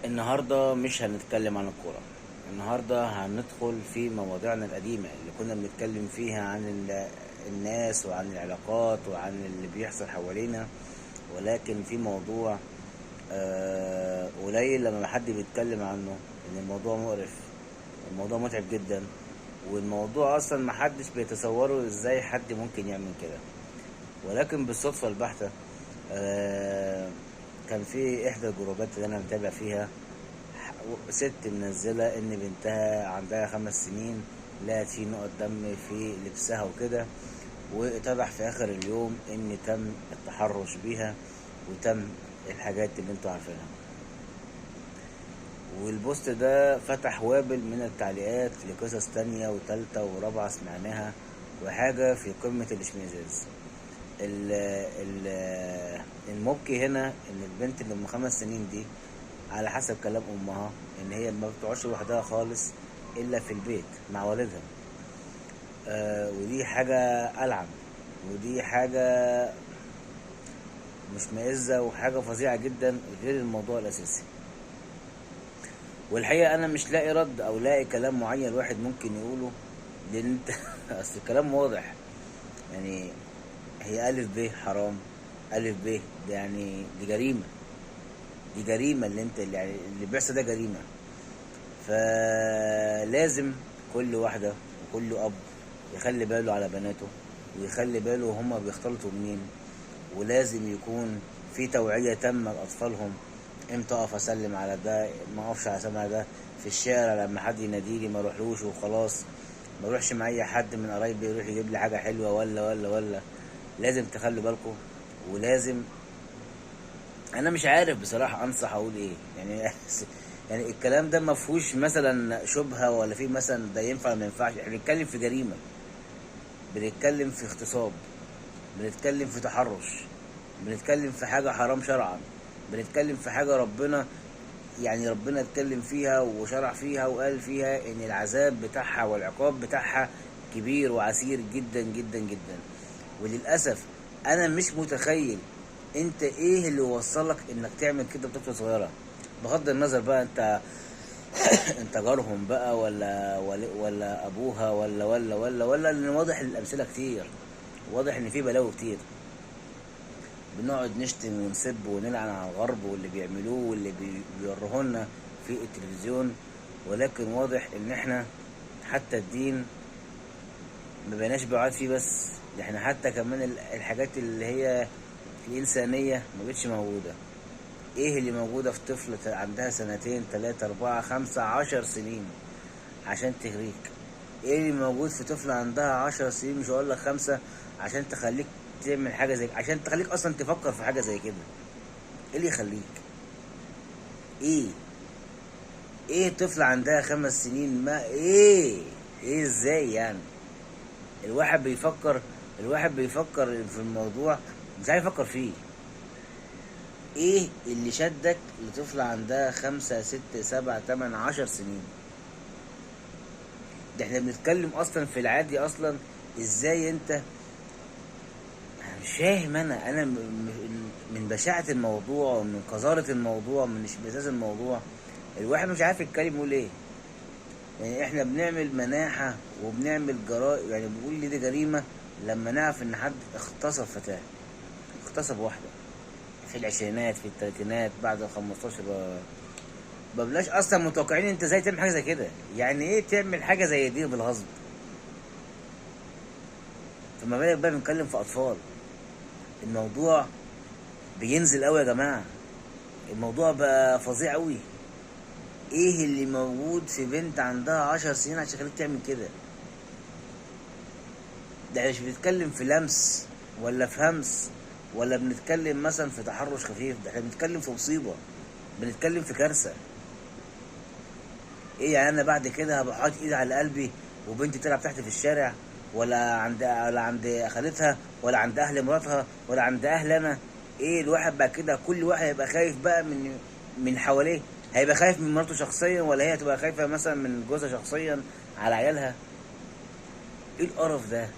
النهاردة مش هنتكلم عن الكورة. النهاردة هندخل في مواضيعنا القديمة اللي كنا بنتكلم فيها عن الناس وعن العلاقات وعن اللي بيحصل حوالينا. ولكن في موضوع قليل لما حد بيتكلم عنه، ان الموضوع مقرف. الموضوع متعب جدا، والموضوع اصلا محدش بيتصوره ازاي حد ممكن يعمل كده. ولكن بالصدفة البحتة كان في احدى الجروبات اللي انا متابع فيها ست منزلة ان بنتها عندها 5 سنين لقت في نقط دم في لبسها وكده، واتضح في اخر اليوم ان تم التحرش بيها وتم الحاجات اللي انتوا عارفينها. والبوست ده فتح وابل من التعليقات لقصص تانية وتالتة ورابعة سمعناها، وحاجة في قمة الاشمئزاز. المبكي هنا ان البنت اللي ام 5 سنين دي، على حسب كلام امها، ان هي ما بتقعدش لوحدها خالص الا في البيت مع والدها. ودي حاجة ألعن، ودي حاجة مش مائزة، وحاجة فظيعة جدا غير الموضوع الأساسي. والحقيقة أنا مش لاقي رد أو لاقي كلام معين الواحد ممكن يقوله، لأن أنت أصل الكلام واضح. يعني هي ألف ب حرام، ألف ب ده يعني دي جريمة. دي جريمة اللي انت اللي بيحصل ده جريمة. فلازم كل واحدة وكل أب يخلي باله على بناته، ويخلي باله هما بيختلطوا منين. ولازم يكون في توعية تامة لأطفالهم. امتى اقف اسلم على ده، ما اقفش على سمع ده في الشارع، لما حد يناديلي ما اروحلوش وخلاص، ما اروحش مع اي حد من قرايبي يروح يجيب لي حاجة حلوة ولا. لازم تخلوا بالكم. ولازم، انا مش عارف بصراحه انصح اقول ايه يعني. يعني الكلام ده ما فيهوش مثلا شبهه، ولا فيه مثلا ده ينفع ولا ما ينفعش. احنا بنتكلم في جريمه، بنتكلم في اغتصاب، بنتكلم في تحرش، بنتكلم في حاجه حرام شرعا، بنتكلم في حاجه ربنا، يعني ربنا اتكلم فيها وشرع فيها وقال فيها ان العذاب بتاعها والعقاب بتاعها كبير وعسير جدا جدا جدا. وللاسف انا مش متخيل انت ايه اللي وصلك انك تعمل كده بطفله صغيره. بغض النظر بقى انت انت جارهم بقى ولا ابوها ولا لان واضح الامثله كتير. واضح ان في بلاوي كتير. بنقعد نشتم ونسب ونلعن على الغرب واللي بيعملوه واللي بيوروهولنا في التلفزيون. ولكن واضح ان احنا حتى الدين ما بقيناش بعاد فيه، بس ده احنا حتى كمان الحاجات اللي هي الإنسانية ما بقتش موجودة. ايه اللي موجودة في طفلة عندها 2 3 4 5 10 سنين عشان تغريك؟ ايه اللي موجود في طفلة عندها 10 سنين، مش هقول لك 5، عشان تخليك تعمل حاجة زي، عشان تخليك اصلا تفكر في حاجة زي كده؟ ايه اللي يخليك؟ ايه؟ ايه طفلة عندها 5 سنين؟ ما ايه ازاي يعني؟ الواحد بيفكر الواحد بيفكر في الموضوع، مش عارف يفكر فيه. ايه اللي شدك لطفلة عندها 5 6 7 8 10 سنين؟ ده احنا بنتكلم اصلا في العادي اصلا. ازاي انت؟ أنا مش فاهم. انا من بشاعة الموضوع ومن قذارة الموضوع من اشمئزاز الموضوع، الواحد مش عارف يتكلم يقول ايه. يعني احنا بنعمل مناحة وبنعمل جرائم، يعني بنقول لي دي جريمة لما نعرف ان حد اغتصب فتاة، اغتصب واحدة في العشرينات في الثلاثينات بعد ال 15. مبلاش اصلا متوقعين انت ازاي تعمل حاجه زي كده. يعني ايه تعمل حاجه زي دي بالغصب؟ فما بالك بقى بنتكلم في اطفال. الموضوع بينزل قوي يا جماعه. الموضوع بقى فظيع قوي. ايه اللي موجود في بنت عندها 10 سنين عشان خليك تعمل كده؟ ده احنا مش بنتكلم في لمس ولا في همس، ولا بنتكلم مثلا في تحرش خفيف. ده احنا بنتكلم في مصيبه، بنتكلم في كارثه. ايه يعني انا بعد كده هبقى حاطط ايدي على قلبي وبنتي تلعب تحت في الشارع، ولا عند خالتها، ولا عند اهل مراتها، ولا عند اهل انا؟ ايه الواحد بقى كده كل واحد هيبقى خايف بقى من حواليه؟ هيبقى خايف من مراته شخصيا، ولا هي هتبقى خايفه مثلا من جوزها شخصيا على عيالها؟ ايه القرف ده؟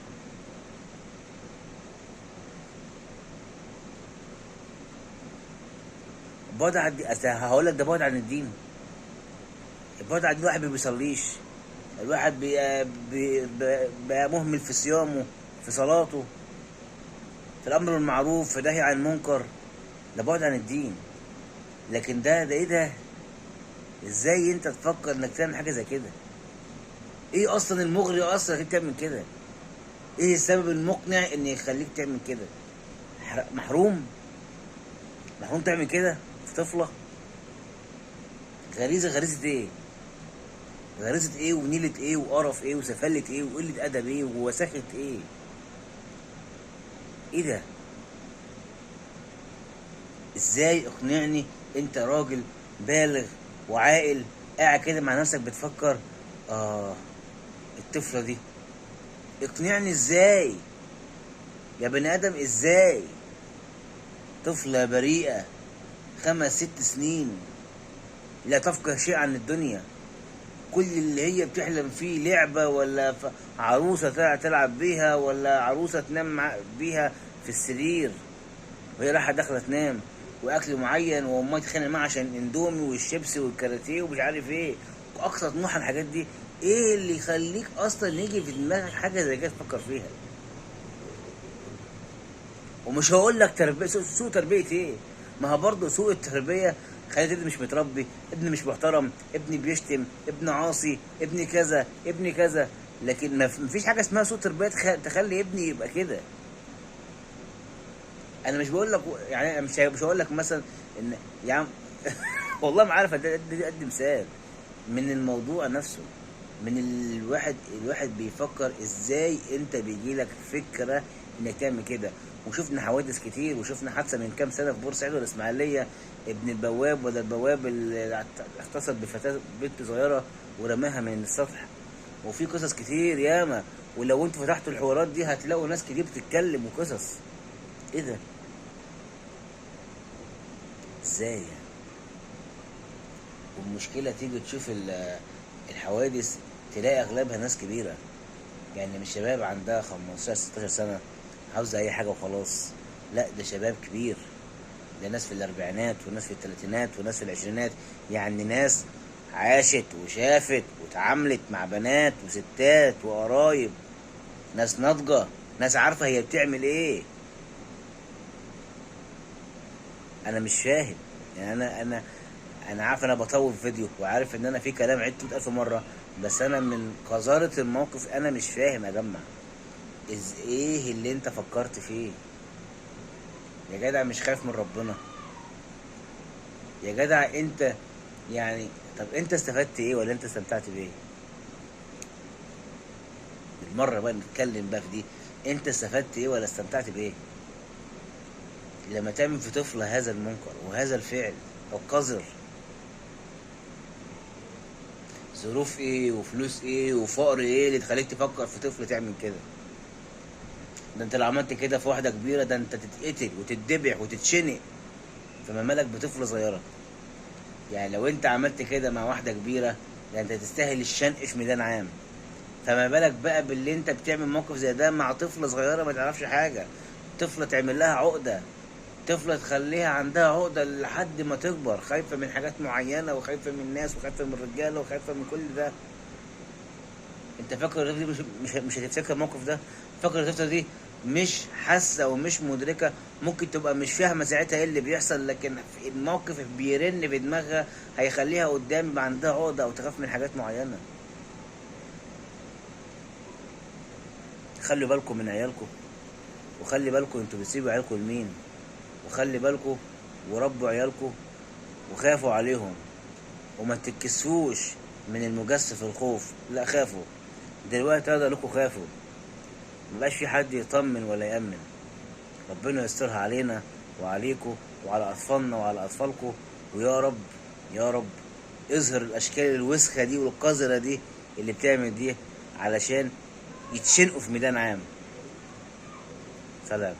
البعد عن الدين، أصل هقول لك ده بعد عن الدين. البعد عن الدين الواحد ما بيصليش، الواحد بقى مهمل في صيامه، في صلاته، في الامر بالمعروف، في نهي عن المنكر. ده بعد عن الدين. لكن ده ايه ده؟ ازاي انت تفكر انك تعمل حاجه زي كده؟ ايه اصلا المغري اصلا انك تعمل كده؟ ايه السبب المقنع ان يخليك تعمل كده؟ محروم، محروم تعمل كده في طفله؟ غريزه ايه؟ غريزه ايه ونيله ايه وقرف ايه وسفله ايه وقله ادب ايه ووساخه ايه؟ ايه ده؟ ازاي اقنعني انت راجل بالغ وعاقل قاعد كده مع نفسك بتفكر اه الطفله دي؟ اقنعني ازاي يا بني ادم؟ ازاي طفله بريئه 5 6 سنين لا تفقه شيء عن الدنيا، كل اللي هي بتحلم فيه لعبه ولا عروسه تلعب بيها ولا عروسه تنام بيها في السرير وهي رايحه داخله تنام، واكل معين وامها تتخانق معاها عشان اندومي والشيبسي والكاراتيه ومش عارف ايه، واقصى طموحها الحاجات دي. ايه اللي يخليك اصلا يجي في دماغك حاجه زي كده تفكر فيها؟ ومش هقول لك تربيه سوء تربيه ايه، ما هو برضه سوء التربيه خليت ابني مش متربي، ابني مش محترم، ابني بيشتم، ابني عاصي، ابني كذا، ابني كذا. لكن ما فيش حاجه اسمها سوء تربيه تخلي ابني يبقى كده. انا مش بقول لك يعني، مش هقول لك مثلا ان يا عم والله ما عارف ادي مثال من الموضوع نفسه، من الواحد بيفكر ازاي انت بيجي لك فكره انك تعمل كده. وشفنا حوادث كتير، وشفنا حادثه من كام سنه في بورسعيد والاسماعيليه، ابن البواب ولا البواب اللي اغتصب بفتاه بنت صغيره ورماها من السطح. وفي قصص كتير ياما، ولو انتوا فتحتوا الحوارات دي هتلاقوا ناس كتير بتتكلم وقصص. ايه ده؟ ازاي يعني؟ والمشكله تيجي تشوف الحوادث تلاقي اغلبها ناس كبيره، يعني مش شباب عندها 15 16 سنه عاوزه اي حاجه وخلاص. لا، ده شباب كبير، ده ناس في الاربعينات وناس في الثلاثينات وناس في العشرينات، يعني ناس عاشت وشافت واتعاملت مع بنات وستات وقرايب، ناس ناضجه، ناس عارفه هي بتعمل ايه. انا مش فاهم يعني، انا عارف انا بطول فيديو وعارف ان انا في كلام عدته 1000 مره، بس انا من قذاره الموقف انا مش فاهم اجمع ايه اللي انت فكرت فيه يا جدع؟ مش خايف من ربنا يا جدع انت؟ يعني طب انت استفدت ايه ولا انت استمتعت بايه؟ بالمره بقى نتكلم بقى في دي، انت استفدت ايه ولا استمتعت بايه لما تعمل في طفل هذا المنكر وهذا الفعل القذر؟ ظروف ايه وفلوس ايه وفقر ايه اللي تخليك تفكر في طفل تعمل كده؟ ده انت لو عملت كده في واحده كبيره ده انت تتقتل وتتذبح وتتشنق، فما بالك بطفله صغيره؟ يعني لو انت عملت كده مع واحده كبيره ده انت تستاهل الشنق في ميدان عام، فما بالك بقى باللي انت بتعمل موقف زي ده مع طفله صغيره ما تعرفش حاجه، طفله تعمل لها عقده، طفله تخليها عندها عقده لحد ما تكبر خايفه من حاجات معينه وخايفه من الناس وخايفه من الرجاله وخايفه من كل ده. انت فاكر الطفله دي مش هتفتكر الموقف ده؟ فاكر الطفله دي مش حاسه ومش مدركه؟ ممكن تبقى مش فاهمه ساعتها ايه اللي بيحصل، لكن الموقف بيرن في دماغها هيخليها قدام يبقى عندها عقده او تخاف من حاجات معينه. خلي بالكم من عيالكم، وخلي بالكم انتوا بتسيبوا عيالكم لمين، وخلي بالكم وربوا عيالكم وخافوا عليهم، وما تتكسفوش من المجسف الخوف. لا، خافوا دلوقتي، هذا لكم خافوا، مبقاش في حد يطمن ولا يأمن. ربنا يسترها علينا وعليكم وعلى أطفالنا وعلى أطفالكم، ويا رب يا رب اظهر الأشكال الوسخة دي والقذرة دي اللي بتعمل دي علشان يتشنقوا في ميدان عام. سلام.